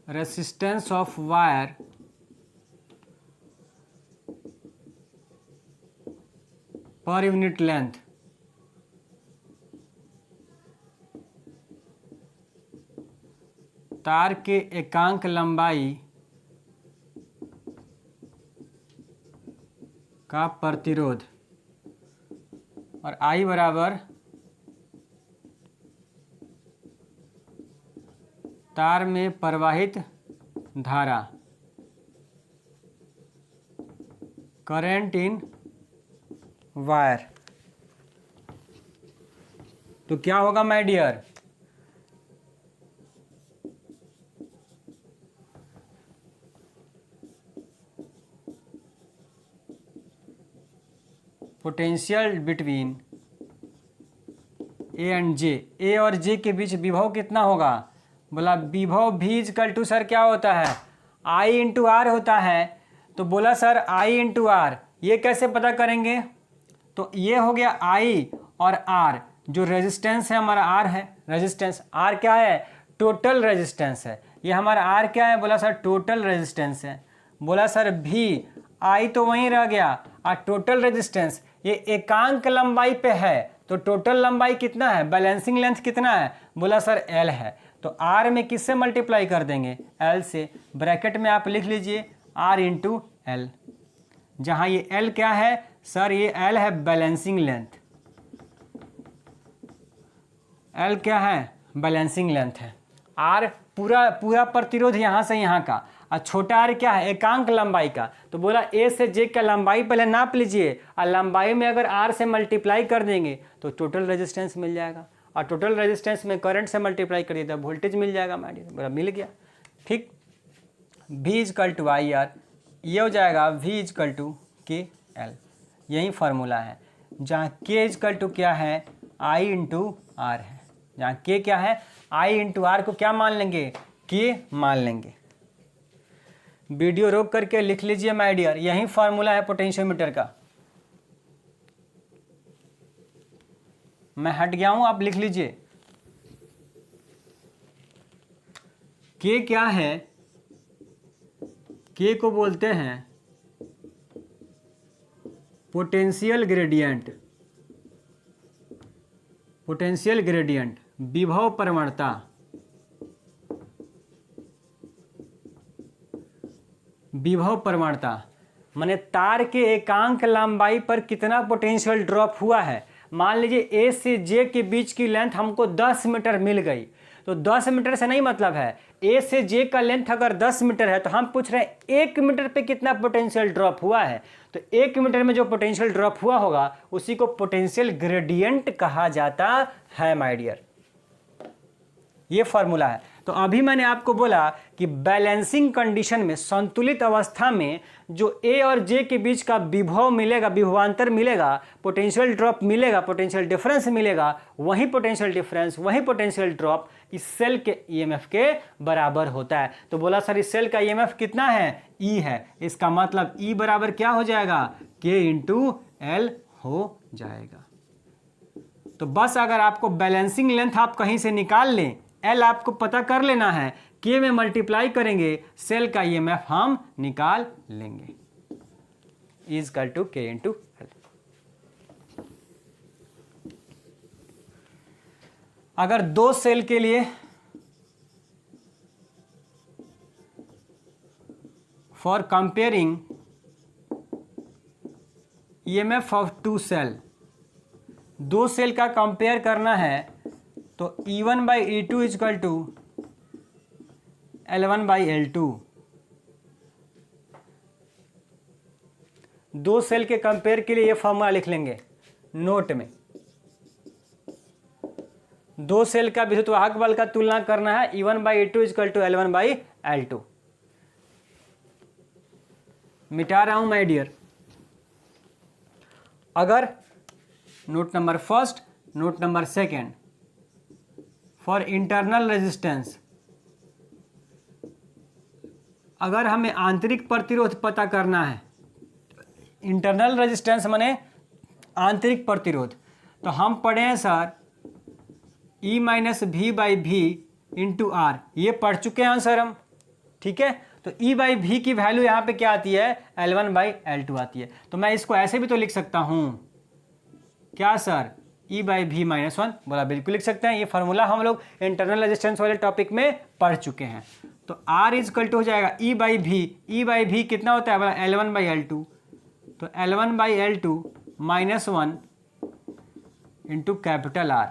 Speaker 1: resistance of wire per unit length, तार के एकांक लंबाई का प्रतिरोध, और I बराबर तार में प्रवाहित धारा, करंट इन वायर। तो क्या होगा my dear, potential between A and J, A और जे के बीच विभव कितना होगा? बोला विभव भी इक्वल टू सर क्या होता है, आई इंटू आर होता है। तो बोला सर आई इंटू आर, ये कैसे पता करेंगे? तो ये हो गया आई और आर, जो रेजिस्टेंस है हमारा आर है, रेजिस्टेंस आर क्या है, टोटल रेजिस्टेंस है। ये हमारा आर क्या है? बोला सर टोटल रेजिस्टेंस है। बोला सर भी आई तो वहीं रह गया, और टोटल रेजिस्टेंस ये एकांक लंबाई पे है, तो टोटल लंबाई कितना है, बैलेंसिंग लेंथ कितना है? बोला सर एल है। तो आर में किससे मल्टीप्लाई कर देंगे? एल से। ब्रैकेट में आप लिख लीजिए आर इंटू एल, जहाँ ये एल क्या है सर, ये एल है बैलेंसिंग लेंथ। एल क्या है? बैलेंसिंग लेंथ है। आर पूरा प्रतिरोध यहाँ से यहाँ का, और छोटा आर क्या है? एकांक लंबाई का। तो बोला ए से जे का लंबाई पहले नाप लीजिए, और लंबाई में अगर आर से मल्टीप्लाई कर देंगे तो टोटल रेजिस्टेंस मिल जाएगा, और टोटल रेजिस्टेंस में करंट से मल्टीप्लाई करिए तो वोल्टेज मिल जाएगा। बोला मिल गया। ठीक, V equal to I R, ये हो जाएगा V equal to K L. यही फार्मूला है, जहाँ K इजकल टू क्या है, I इंटू आर है। जहाँ K क्या है, I इंटू आर को क्या मान लेंगे, K मान लेंगे। वीडियो रोक करके लिख लीजिए माय डियर, यही फार्मूला है पोटेंशियोमीटर का। मैं हट गया हूं, आप लिख लीजिए। के क्या है? के को बोलते हैं पोटेंशियल ग्रेडियंट, पोटेंशियल ग्रेडियंट, विभव प्रवणता। विभव प्रवणता माने तार के एकांक लंबाई पर कितना पोटेंशियल ड्रॉप हुआ है। मान लीजिए ए से जे के बीच की लेंथ हमको 10 मीटर मिल गई, तो 10 मीटर से नहीं मतलब है, ए से जे का लेंथ अगर 10 मीटर है तो हम पूछ रहे हैं 1 मीटर पे कितना पोटेंशियल ड्रॉप हुआ है। तो 1 मीटर में जो पोटेंशियल ड्रॉप हुआ होगा उसी को पोटेंशियल ग्रेडियंट कहा जाता है माय डियर। ये फॉर्मूला है। तो अभी मैंने आपको बोला कि बैलेंसिंग कंडीशन में, संतुलित अवस्था में जो ए और जे के बीच का विभव मिलेगा, विभवांतर मिलेगा, पोटेंशियल ड्रॉप मिलेगा, पोटेंशियल डिफरेंस मिलेगा, वही पोटेंशियल डिफरेंस, वही पोटेंशियल ड्रॉप इस सेल के ईएमएफ के बराबर होता है। तो बोला सर इस सेल का ईएमएफ कितना है, ई है, इसका मतलब ई बराबर क्या हो जाएगा, के इंटू एल हो जाएगा। तो बस अगर आपको बैलेंसिंग लेंथ आप कहीं से निकाल लें, एल आपको पता कर लेना है, के में मल्टीप्लाई करेंगे, सेल का ईएमएफ हम निकाल लेंगे, is equal to K into L. अगर दो सेल के लिए for comparing EMF of two cell, दो सेल का कंपेयर करना है तो E1 by E2 is equal to L1 by L2। दो सेल के कंपेयर के लिए ये फॉर्मूला लिख लेंगे नोट में। दो सेल का विद्युत वाहक बल का तुलना करना है, E1 by E2 is equal to L1 by L2। मिटा रहा हूं माय डियर। अगर note number first, note number second, for internal resistance, अगर हमें आंतरिक प्रतिरोध पता करना है, इंटरनल रेजिस्टेंस माने आंतरिक प्रतिरोध, तो हम पढ़े हैं सर E माइनस भी बाई भी इंटू आर, ये पढ़ चुके हैं सर हम, ठीक है। तो E बाई भी की वैल्यू यहाँ पे क्या आती है, L1 बाई L2 आती है। तो मैं इसको ऐसे भी तो लिख सकता हूँ, क्या सर, E बाई भी माइनस 1, बोला बिल्कुल लिख सकते हैं। ये फार्मूला हम लोग इंटरनल रेजिस्टेंस वाले टॉपिक में पढ़ चुके हैं। तो R इजकल टू हो जाएगा E बाई भी, E बाई भी कितना होता है, बोला L1 बाई L2, तो L1 by L2 minus 1 into capital R।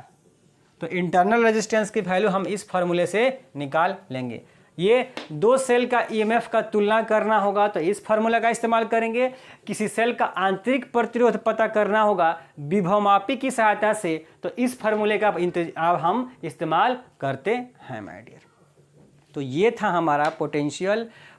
Speaker 1: तो इंटरनल रेजिस्टेंस की वैल्यू हम इस फार्मूले से निकाल लेंगे। ये दो सेल का ईएमएफ का तुलना करना होगा तो इस फार्मूला का इस्तेमाल करेंगे। किसी सेल का आंतरिक प्रतिरोध पता करना होगा विभवमापी की सहायता से, तो इस फार्मूले का अब हम इस्तेमाल करते हैं माय डियर। तो ये था हमारा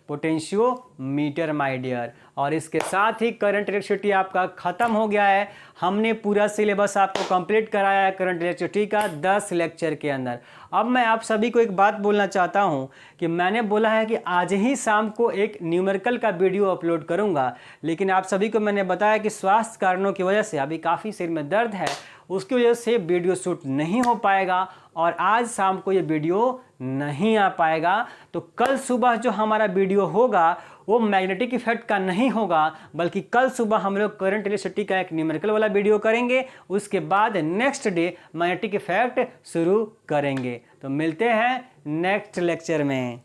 Speaker 1: पोटेंशियोमीटर माय डियर, और इसके साथ ही करंट इलेक्ट्रिसिटी आपका ख़त्म हो गया है। हमने पूरा सिलेबस आपको कंप्लीट कराया है करंट इलेक्ट्रिसिटी का 10 लेक्चर के अंदर। अब मैं आप सभी को एक बात बोलना चाहता हूं कि मैंने बोला है कि आज ही शाम को एक न्यूमेरिकल का वीडियो अपलोड करूंगा, लेकिन आप सभी को मैंने बताया कि स्वास्थ्य कारणों की वजह से अभी काफ़ी सिर में दर्द है, उसकी वजह से वीडियो शूट नहीं हो पाएगा और आज शाम को ये वीडियो नहीं आ पाएगा। तो कल सुबह जो हमारा वीडियो होगा वो मैग्नेटिक इफेक्ट का नहीं होगा, बल्कि कल सुबह हम लोग करंट इलेक्ट्रिसिटी का एक न्यूमेरिकल वाला वीडियो करेंगे। उसके बाद नेक्स्ट डे मैग्नेटिक इफेक्ट शुरू करेंगे। तो मिलते हैं नेक्स्ट लेक्चर में।